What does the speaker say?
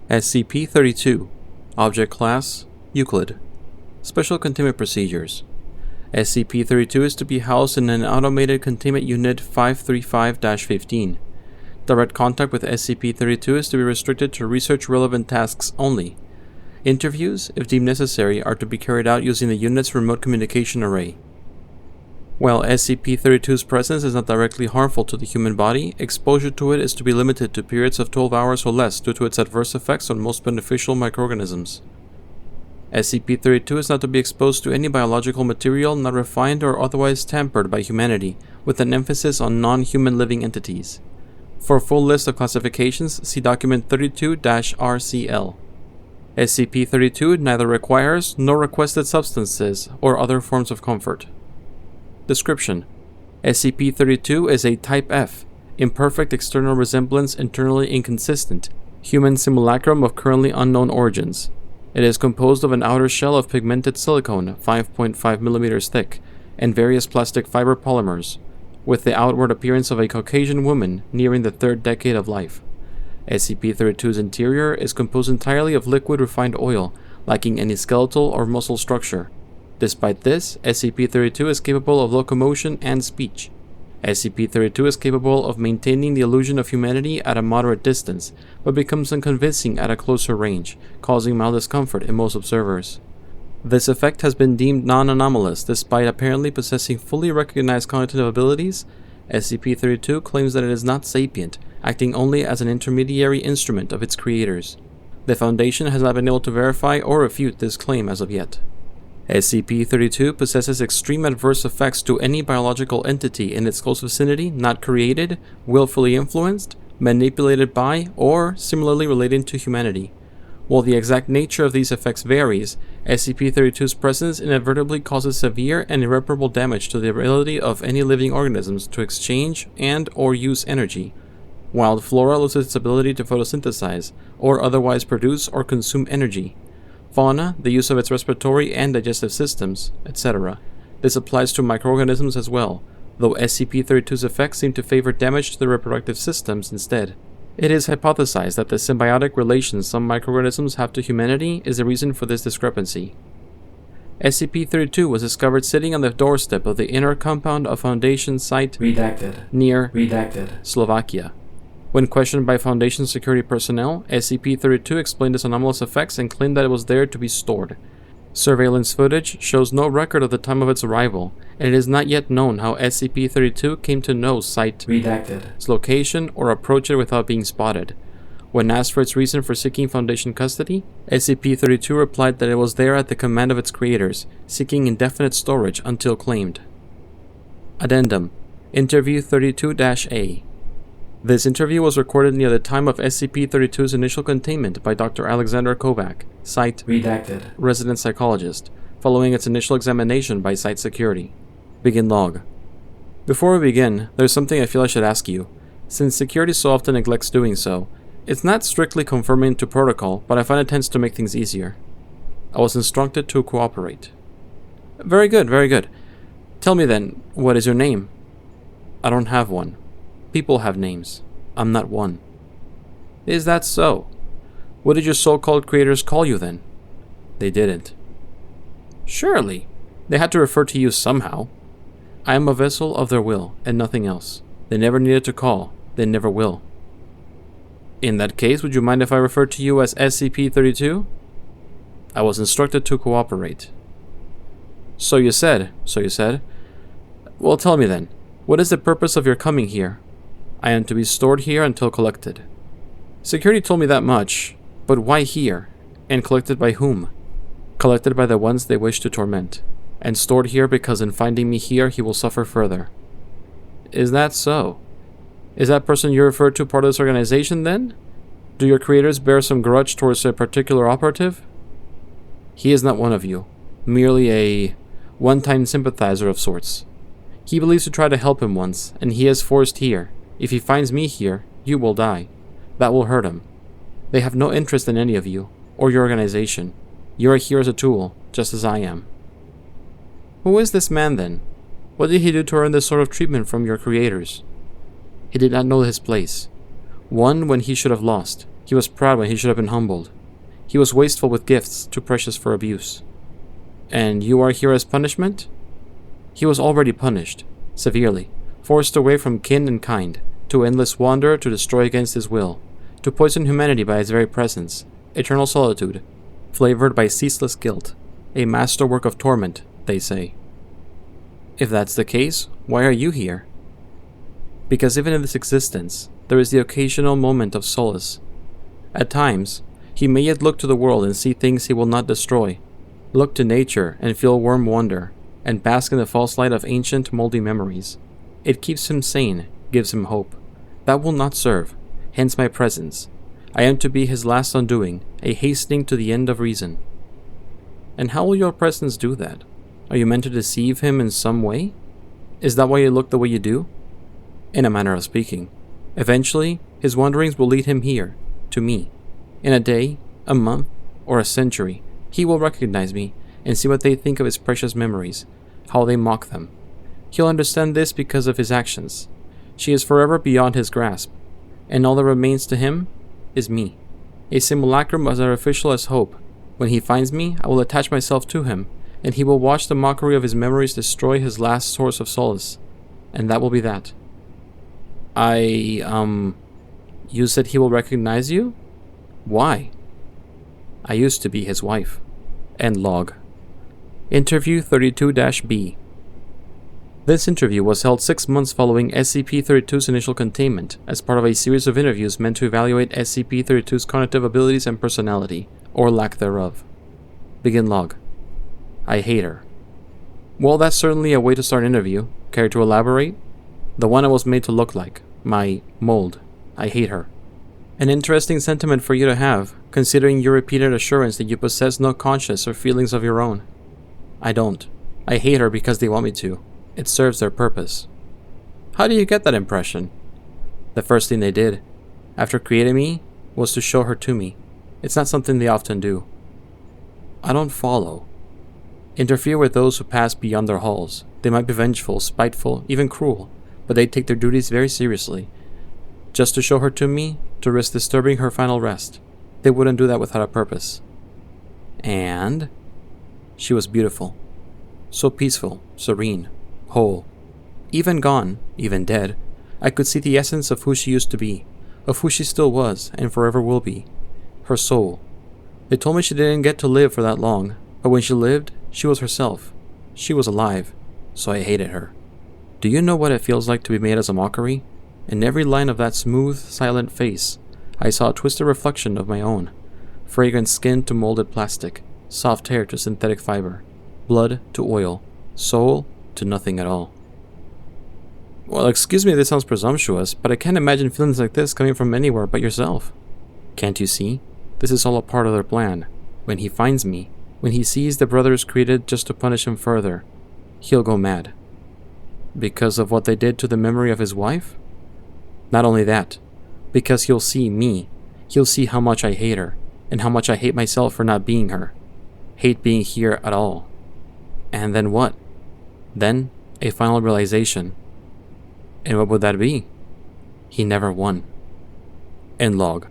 SCP-32 Object Class Euclid Special Containment Procedures SCP-32 is to be housed in an Automated Containment Unit 535-15. Direct contact with SCP-32 is to be restricted to research-relevant tasks only. Interviews, if deemed necessary, are to be carried out using the unit's remote communication array. While SCP-32's presence is not directly harmful to the human body, exposure to it is to be limited to periods of 12 hours or less due to its adverse effects on most beneficial microorganisms. SCP-32 is not to be exposed to any biological material not refined or otherwise tampered by humanity, with an emphasis on non-human living entities. For a full list of classifications, see Document 32-RCL. SCP-32 neither requires nor requested substances or other forms of comfort. Description: SCP-32 is a Type F, imperfect external resemblance internally inconsistent, human simulacrum of currently unknown origins. It is composed of an outer shell of pigmented silicone, 5.5 mm thick, and various plastic fiber polymers, with the outward appearance of a Caucasian woman nearing the third decade of life. SCP-32's interior is composed entirely of liquid refined oil, lacking any skeletal or muscle structure. Despite this, SCP-32 is capable of locomotion and speech. SCP-32 is capable of maintaining the illusion of humanity at a moderate distance, but becomes unconvincing at a closer range, causing mild discomfort in most observers. This effect has been deemed non-anomalous despite apparently possessing fully recognized cognitive abilities. SCP-32 claims that it is not sapient, acting only as an intermediary instrument of its creators. The Foundation has not been able to verify or refute this claim as of yet. SCP-32 possesses extreme adverse effects to any biological entity in its close vicinity not created, willfully influenced, manipulated by, or similarly relating to humanity. While the exact nature of these effects varies, SCP-32's presence inadvertently causes severe and irreparable damage to the ability of any living organisms to exchange and or use energy. Wild flora loses its ability to photosynthesize, or otherwise produce or consume energy. Fauna, the use of its respiratory and digestive systems, etc. This applies to microorganisms as well, though SCP-32's effects seem to favor damage to the reproductive systems instead. It is hypothesized that the symbiotic relations some microorganisms have to humanity is the reason for this discrepancy. SCP-32 was discovered sitting on the doorstep of the inner compound of Foundation Site near Slovakia. When questioned by Foundation security personnel, SCP-32 explained its anomalous effects and claimed that it was there to be stored. Surveillance footage shows no record of the time of its arrival, and it is not yet known how SCP-32 came to know its location or approach it without being spotted. When asked for its reason for seeking Foundation custody, SCP-32 replied that it was there at the command of its creators, seeking indefinite storage until claimed. Addendum: Interview 32-A. This interview was recorded near the time of SCP-32's initial containment by Dr. Alexander Kovac, Site Resident Psychologist, following its initial examination by Site Security. Begin log. Before we begin, there's something I feel I should ask you. Since security so often neglects doing so, it's not strictly conforming to protocol, but I find it tends to make things easier. I was instructed to cooperate. Very good, very good. Tell me then, what is your name? I don't have one. People have names. I'm not one. Is that so? What did your so-called creators call you then? They didn't. Surely. They had to refer to you somehow. I am a vessel of their will, and nothing else. They never needed to call. They never will. In that case, would you mind if I refer to you as SCP-32? I was instructed to cooperate. So you said. Well, tell me then, what is the purpose of your coming here? I am to be stored here until collected. Security told me that much, but why here? And collected by whom? Collected by the ones they wish to torment, and stored here because in finding me here he will suffer further. Is that so? Is that person you refer to part of this organization then? Do your creators bear some grudge towards a particular operative? He is not one of you, merely a one-time sympathizer of sorts. He believes to try to help him once, and he is forced here. If he finds me here, you will die. That will hurt him. They have no interest in any of you, or your organization. You are here as a tool, just as I am. Who is this man then? What did he do to earn this sort of treatment from your creators? He did not know his place. One when he should have lost. He was proud when he should have been humbled. He was wasteful with gifts too precious for abuse. And you are here as punishment? He was already punished, severely, forced away from kin and kind, to endless wander, to destroy against his will, to poison humanity by his very presence, eternal solitude, flavored by ceaseless guilt, a masterwork of torment, they say. If that's the case, why are you here? Because even in this existence, there is the occasional moment of solace. At times, he may yet look to the world and see things he will not destroy, look to nature and feel warm wonder, and bask in the false light of ancient, moldy memories. It keeps him sane, gives him hope. That will not serve, hence my presence. I am to be his last undoing, a hastening to the end of reason. And how will your presence do that? Are you meant to deceive him in some way? Is that why you look the way you do? In a manner of speaking. Eventually, his wanderings will lead him here, to me. In a day, a month, or a century, he will recognize me and see what they think of his precious memories, how they mock them. He'll understand this because of his actions. She is forever beyond his grasp, and all that remains to him is me. A simulacrum as artificial as hope. When he finds me, I will attach myself to him, and he will watch the mockery of his memories destroy his last source of solace. And that will be that. You said he will recognize you? Why? I used to be his wife. End log. Interview 32-B. This interview was held 6 months following SCP-32's initial containment, as part of a series of interviews meant to evaluate SCP-32's cognitive abilities and personality, or lack thereof. Begin log. I hate her. Well, that's certainly a way to start an interview. Care to elaborate? The one I was made to look like. My mold. I hate her. An interesting sentiment for you to have, considering your repeated assurance that you possess no conscience or feelings of your own. I don't. I hate her because they want me to. It serves their purpose. How do you get that impression? The first thing they did, after creating me, was to show her to me. It's not something they often do. I don't follow. Interfere with those who pass beyond their halls. They might be vengeful, spiteful, even cruel, but they take their duties very seriously. Just to show her to me, to risk disturbing her final rest. They wouldn't do that without a purpose. And she was beautiful. So peaceful, serene, whole. Even gone, even dead, I could see the essence of who she used to be, of who she still was and forever will be. Her soul. They told me she didn't get to live for that long, but when she lived, she was herself. She was alive, so I hated her. Do you know what it feels like to be made as a mockery? In every line of that smooth, silent face, I saw a twisted reflection of my own. Fragrant skin to molded plastic, soft hair to synthetic fiber, blood to oil, soul to nothing at all. Well, excuse me if this sounds presumptuous, but I can't imagine feelings like this coming from anywhere but yourself. Can't you see? This is all a part of their plan. When he finds me, when he sees the brothers created just to punish him further, he'll go mad. Because of what they did to the memory of his wife? Not only that, because he'll see me. He'll see how much I hate her, and how much I hate myself for not being her. Hate being here at all. And then what? Then, a final realization. And what would that be? He never won. End log.